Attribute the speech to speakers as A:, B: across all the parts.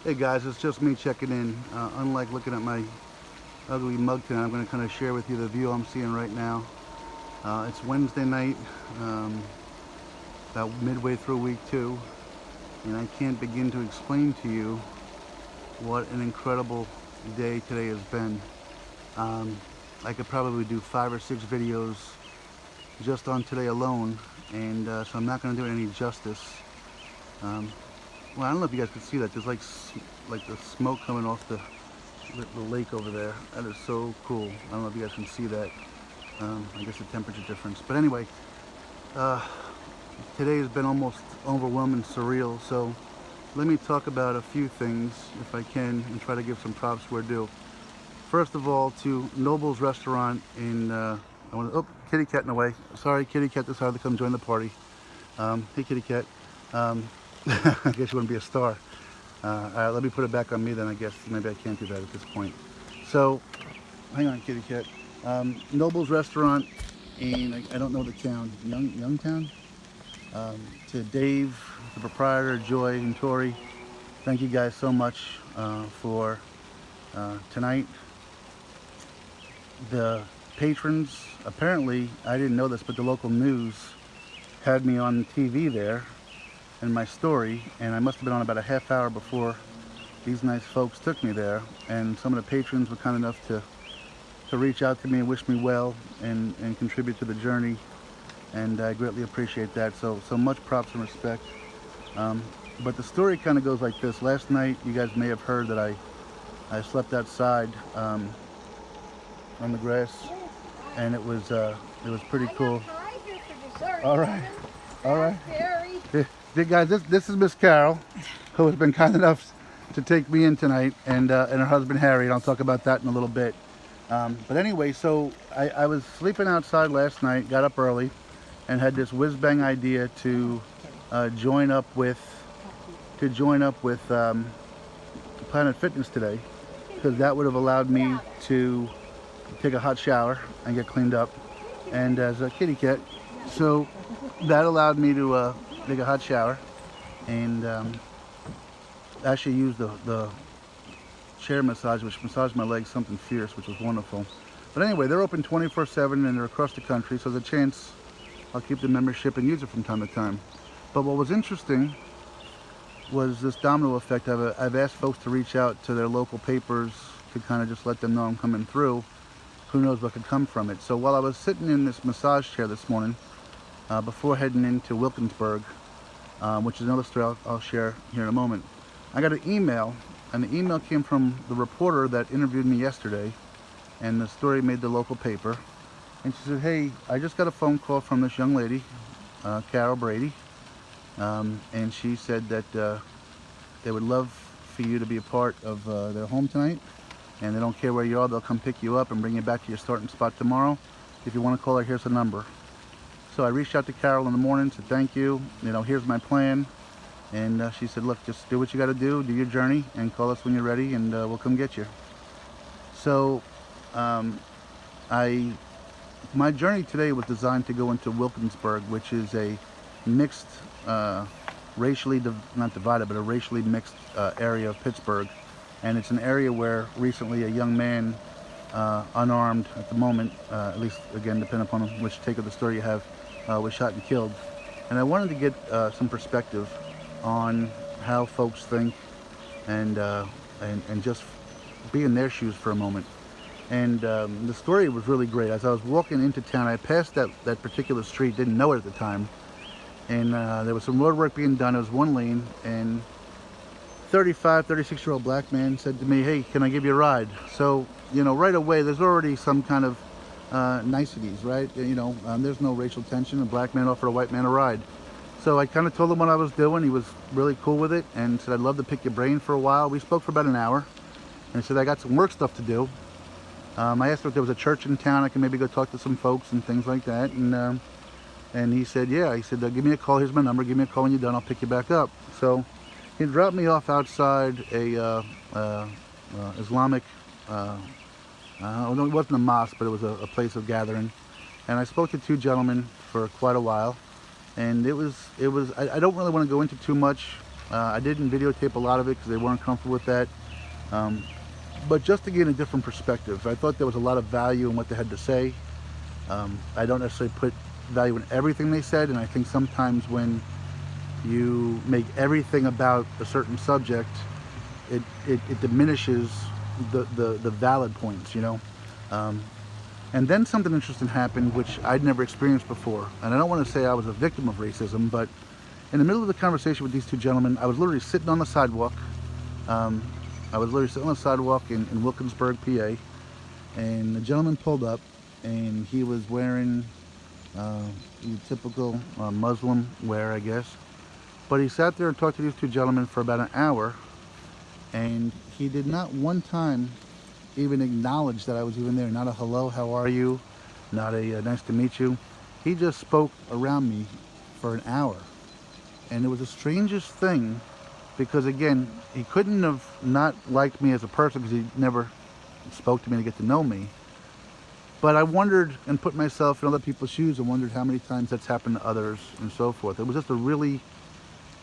A: Hey guys, it's just me checking in. Unlike looking at my ugly mug tonight, I'm going to kind of share with you the view I'm seeing right now. It's Wednesday night, about midway through week 2, and I can't begin to explain to you what an incredible day today has been. Um, I could probably do 5 or 6 videos just on today alone, and so I'm not going to do it any justice. Um, well, I don't know if you guys can see that. There's like the smoke coming off the lake over there. That is so cool. I don't know if you guys can see that. I guess the temperature difference. But anyway, uh, today has been almost overwhelming, surreal. So let me talk about a few things, if I can, and try to give some props where due. First of all, to Noble's Restaurant in, oh, kitty cat in the way. Sorry, kitty cat decided to come join the party. Hey, kitty cat. I guess you want to be a star. All right, let me put it back on me then. I guess maybe I can't do that at this point. So, hang on, kitty cat. Noble's Restaurant in, I don't know the town, Youngtown? To Dave, the proprietor, Joy, and Tori, thank you guys so much for tonight. The patrons, apparently, I didn't know this, but the local news had me on TV there in my story, and I must have been on about a half hour before these nice folks took me there, and some of the patrons were kind enough to reach out to me and wish me well and contribute to the journey, and I greatly appreciate that. So much props and respect. But the story kind of goes like this. Last night, you guys may have heard that I slept outside on the grass, and it was pretty cool. All right, all right. Guys, this is Miss Carol, who has been kind enough to take me in tonight, and her husband Harry, and I'll talk about that in a little bit. But anyway, so I was sleeping outside last night, got up early, and had this whiz-bang idea to join up with Planet Fitness today, because that would have allowed me to take a hot shower and get cleaned up, and as a kitty cat, so that allowed me to take a hot shower and actually use the chair massage, which massaged my legs something fierce, which was wonderful. But anyway, they're open 24/7 and they're across the country, so there's a chance I'll keep the membership and use it from time to time. But what was interesting was this domino effect. I've asked folks to reach out to their local papers to kind of just let them know I'm coming through. Who knows what could come from it. So while I was sitting in this massage chair this morning, before heading into Wilkinsburg, which is another story I'll share here in a moment, I got an email, and the email came from the reporter that interviewed me yesterday, and the story made the local paper. And she said, hey, I just got a phone call from this young lady, Carol Brady, and she said that they would love for you to be a part of their home tonight, and they don't care where you are, they'll come pick you up and bring you back to your starting spot tomorrow. If you want to call her, here's the number. So I reached out to Carol in the morning, said thank you, here's my plan. And she said, look, just do what you got to do your journey, and call us when you're ready, and we'll come get you. So my journey today was designed to go into Wilkinsburg, which is a mixed, racially, not divided, but a racially mixed area of Pittsburgh. And it's an area where recently a young man, unarmed at the moment, at least, again, depending upon which take of the story you have, was shot and killed. And I wanted to get some perspective on how folks think, and just be in their shoes for a moment. And the story was really great. As I was walking into town, I passed that particular street, didn't know it at the time, and there was some road work being done. It was one lane, and 36-year-old black man said to me, hey, can I give you a ride? So, right away, there's already some kind of niceties, right? There's no racial tension. A black man offered a white man a ride. So I kind of told him what I was doing. He was really cool with it and said, I'd love to pick your brain for a while. We spoke for about an hour, and he said, I got some work stuff to do. I asked him if there was a church in town I could maybe go talk to some folks and things like that. And he said, yeah. He said, give me a call. Here's my number. Give me a call when you're done. I'll pick you back up. So he dropped me off outside a Islamic, it wasn't a mosque, but it was a place of gathering. And I spoke to 2 gentlemen for quite a while. And it was I don't really want to go into too much I didn't videotape a lot of it because they weren't comfortable with that. Um, but just to gain a different perspective, I thought there was a lot of value in what they had to say. I don't necessarily put value in everything they said, and I think sometimes when you make everything about a certain subject, it diminishes the valid points, you know. Um, and then something interesting happened, which I'd never experienced before. And I don't want to say I was a victim of racism, but in the middle of the conversation with these two gentlemen, I was literally sitting on the sidewalk. Um, I was literally sitting on the sidewalk in Wilkinsburg, PA, and the gentleman pulled up, and he was wearing the typical Muslim wear, I guess. But he sat there and talked to these two gentlemen for about an hour, and he did not one time even acknowledge that I was even there. Not a hello, how are you? Not a nice to meet you. He just spoke around me for an hour. And it was the strangest thing because, again, he couldn't have not liked me as a person because he never spoke to me to get to know me. But I wondered and put myself in other people's shoes and wondered how many times that's happened to others and so forth. It was just a really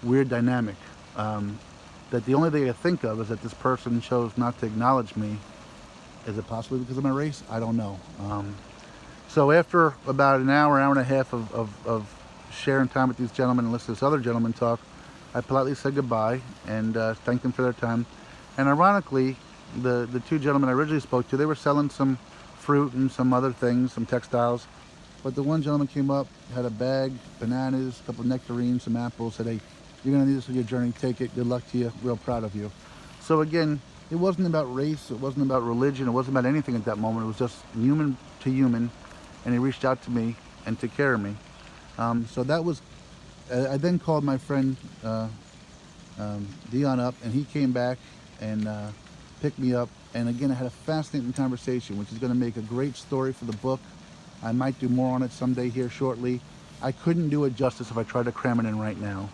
A: weird dynamic. That the only thing I think of is that this person chose not to acknowledge me. Is it possibly because of my race? I don't know. So after about an hour, hour and a half of sharing time with these gentlemen and listening to this other gentleman talk, I politely said goodbye and thanked them for their time. And ironically, the two gentlemen I originally spoke to, they were selling some fruit and some other things, some textiles. But the one gentleman came up, had a bag, bananas, a couple of nectarines, some apples, said, hey, you're going to need this for your journey. Take it. Good luck to you. Real proud of you. So again, it wasn't about race. It wasn't about religion. It wasn't about anything at that moment. It was just human to human. And he reached out to me and took care of me. So that was, I then called my friend Dion up, and he came back and picked me up. And again, I had a fascinating conversation, which is going to make a great story for the book. I might do more on it someday here shortly. I couldn't do it justice if I tried to cram it in right now.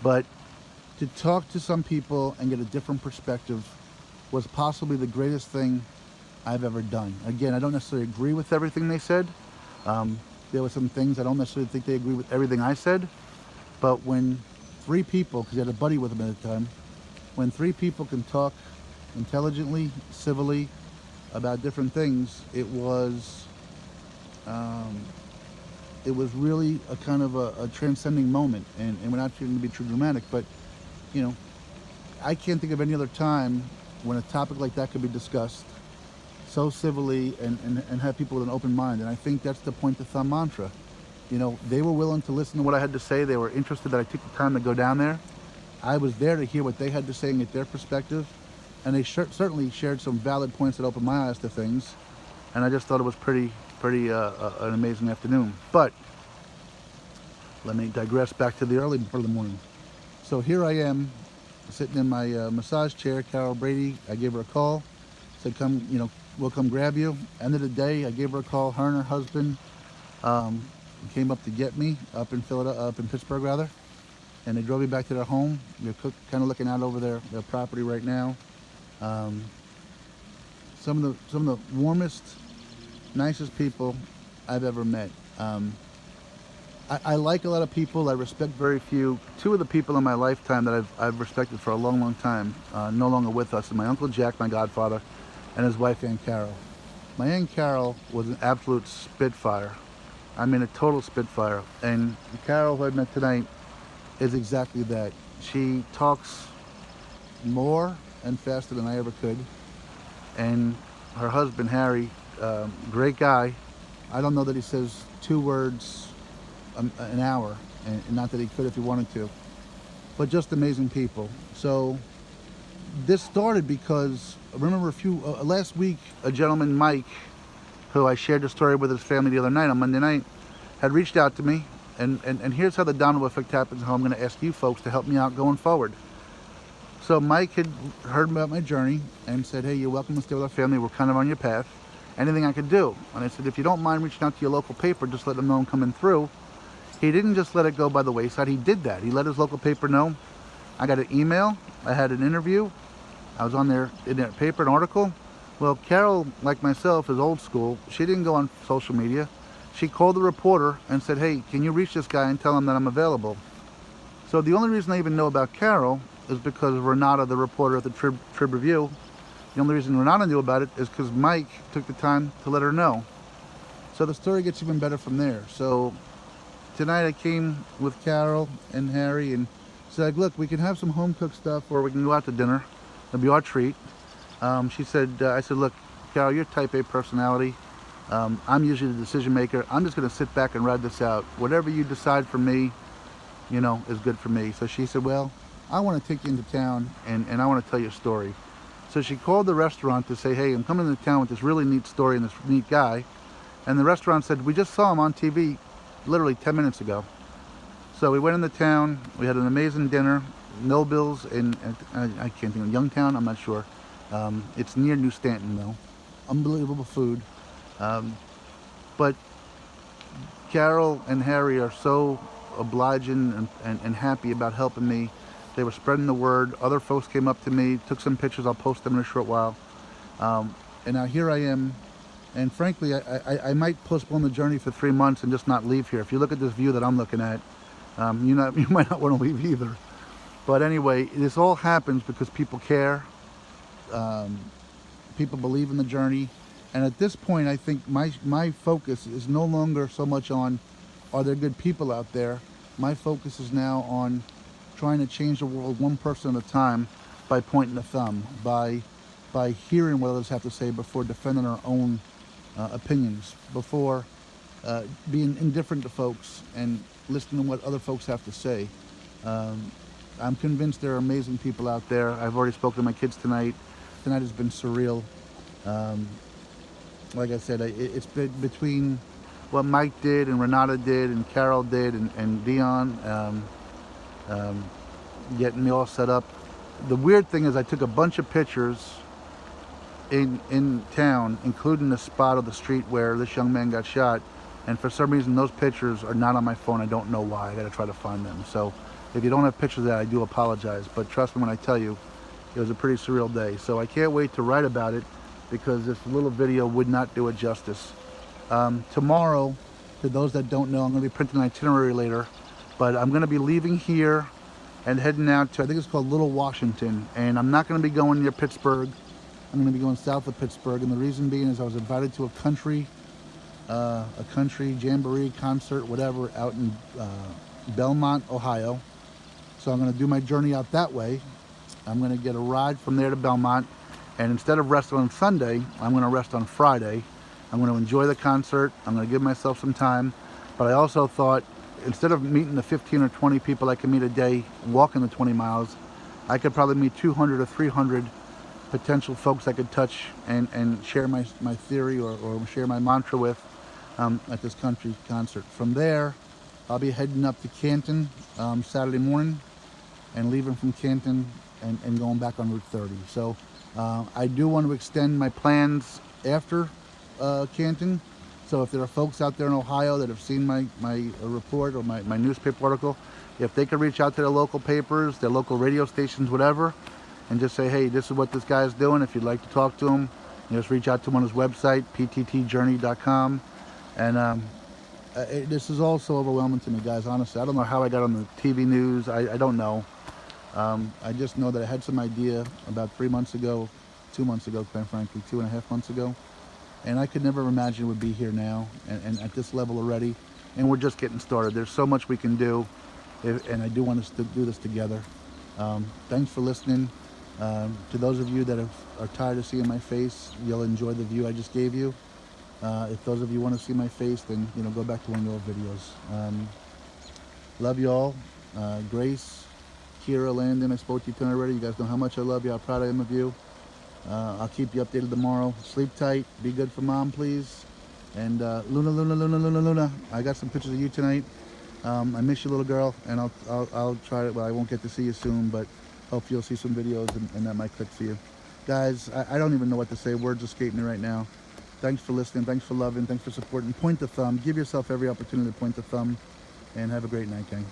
A: But to talk to some people and get a different perspective was possibly the greatest thing I've ever done. Again, I don't necessarily agree with everything they said. There were some things I don't necessarily think they agree with everything I said. But when three people, because he had a buddy with him at the time, when three people can talk intelligently, civilly, about different things, it was really a kind of a transcending moment. And we're not trying to be too dramatic, but you know, I can't think of any other time when a topic like that could be discussed so civilly and have people with an open mind. And I think that's the point of Thumb Mantra. You know, they were willing to listen to what I had to say. They were interested that I took the time to go down there. I was there to hear what they had to say and get their perspective. And they certainly shared some valid points that opened my eyes to things. And I just thought it was pretty an amazing afternoon. But let me digress back to the early part of the morning. So here I am, sitting in my massage chair. Carol Brady, I gave her a call, said, come, you know, we'll come grab you. End of the day, I gave her a call. Her and her husband came up to get me up in Pittsburgh rather, and they drove me back to their home. They're kind of looking out over their property right now. Some of the warmest, nicest people I've ever met. I like a lot of people. I respect very few. Two of the people in my lifetime that I've respected for a long, long time, no longer with us, are my Uncle Jack, my godfather, and his wife, Aunt Carol. My Aunt Carol was an absolute spitfire. I mean, a total spitfire. And Carol, who I met tonight, is exactly that. She talks more and faster than I ever could. And her husband, Harry, great guy. I don't know that he says 2 words an hour, and not that he could if he wanted to, but just amazing people. So this started because I remember last week, a gentleman, Mike, who I shared the story with his family the other night on Monday night, had reached out to me, and here's how the domino effect happens, and how I'm going to ask you folks to help me out going forward. So Mike had heard about my journey and said, hey, you're welcome to stay with our family. We're kind of on your path. Anything I could do? And I said, if you don't mind reaching out to your local paper, just let them know I'm coming through. He didn't just let it go by the wayside. He did that. He let his local paper know. I got an email. I had an interview. I was on there in their paper, an article. Well, Carol, like myself, is old school. She didn't go on social media. She called the reporter and said, hey, can you reach this guy and tell him that I'm available? So the only reason I even know about Carol is because Renata, the reporter at the Trib Review. The only reason Renata knew about it is because Mike took the time to let her know. So the story gets even better from there. So tonight I came with Carol and Harry and said, look, we can have some home-cooked stuff or we can go out to dinner. It'll be our treat. She said, I said, look, Carol, you're type A personality. I'm usually the decision maker. I'm just going to sit back and ride this out. Whatever you decide for me, you know, is good for me. So she said, well, I want to take you into town and I want to tell you a story. So she called the restaurant to say, hey, I'm coming into town with this really neat story and this neat guy. And the restaurant said, we just saw him on TV literally 10 minutes ago. So we went into town, we had an amazing dinner, no bills in, I can't think of, Youngtown, I'm not sure. It's near New Stanton though. Unbelievable food. But Carol and Harry are so obliging and happy about helping me. They were spreading the word. Other folks came up to me, took some pictures, I'll post them in a short while. And now here I am. And frankly, I might postpone the journey for 3 months and just not leave here. If you look at this view that I'm looking at, you might not want to leave either. But anyway, this all happens because people care. People believe in the journey. And at this point, I think my focus is no longer so much on, are there good people out there? My focus is now on trying to change the world one person at a time by pointing the thumb, by hearing what others have to say before defending our own opinions, before being indifferent to folks and listening to what other folks have to say. I'm convinced there are amazing people out there. I've already spoken to my kids tonight. Tonight has been surreal. Like I said, it's been between what Mike did and Renata did and Carol did and Dion getting me all set up. The weird thing is I took a bunch of pictures in town, including the spot of the street where this young man got shot, and for some reason those pictures are not on my phone. I don't know why. I gotta try to find them. So if you don't have pictures of that, I do apologize, but trust me when I tell you, it was a pretty surreal day. So I can't wait to write about it because this little video would not do it justice. Tomorrow, to those that don't know, I'm gonna be printing an itinerary later, but I'm gonna be leaving here and heading out to, I think it's called Little Washington, and I'm not gonna be going near Pittsburgh. I'm going to be going south of Pittsburgh, and the reason being is I was invited to a country jamboree concert, whatever, out in Belmont, Ohio. So I'm going to do my journey out that way. I'm going to get a ride from there to Belmont, and instead of resting on Sunday, I'm going to rest on Friday. I'm going to enjoy the concert. I'm going to give myself some time, but I also thought instead of meeting the 15 or 20 people I can meet a day walking the 20 miles, I could probably meet 200 or 300 potential folks I could touch and share my theory or share my mantra with at this country concert. From there, I'll be heading up to Canton Saturday morning and leaving from Canton and going back on Route 30. So I do want to extend my plans after Canton. So if there are folks out there in Ohio that have seen my report or my newspaper article, if they could reach out to their local papers, their local radio stations, whatever, and just say, hey, this is what this guy is doing. If you'd like to talk to him, you just reach out to him on his website, pttjourney.com. And this is all so overwhelming to me, guys, honestly. I don't know how I got on the TV news. I don't know. I just know that I had some idea about 3 months ago, 2 months ago, quite frankly, 2.5 months ago. And I could never imagine it would be here now and at this level already. And we're just getting started. There's so much we can do, and I do want us to do this together. Thanks for listening. To those of you that are tired of seeing my face, you'll enjoy the view I just gave you. If those of you want to see my face, then go back to one of the old videos. Love you all. Grace, Kira, Landon, I spoke to you tonight already. You guys know how much I love you, how proud I am of you. I'll keep you updated tomorrow. Sleep tight. Be good for mom, please. And Luna, I got some pictures of you tonight. I miss you, little girl, and I'll try it. Well, I won't get to see you soon, but hope you'll see some videos and that might click for you. Guys, I don't even know what to say. Words escape me right now. Thanks for listening. Thanks for loving. Thanks for supporting. Point the thumb. Give yourself every opportunity to point the thumb. And have a great night, gang.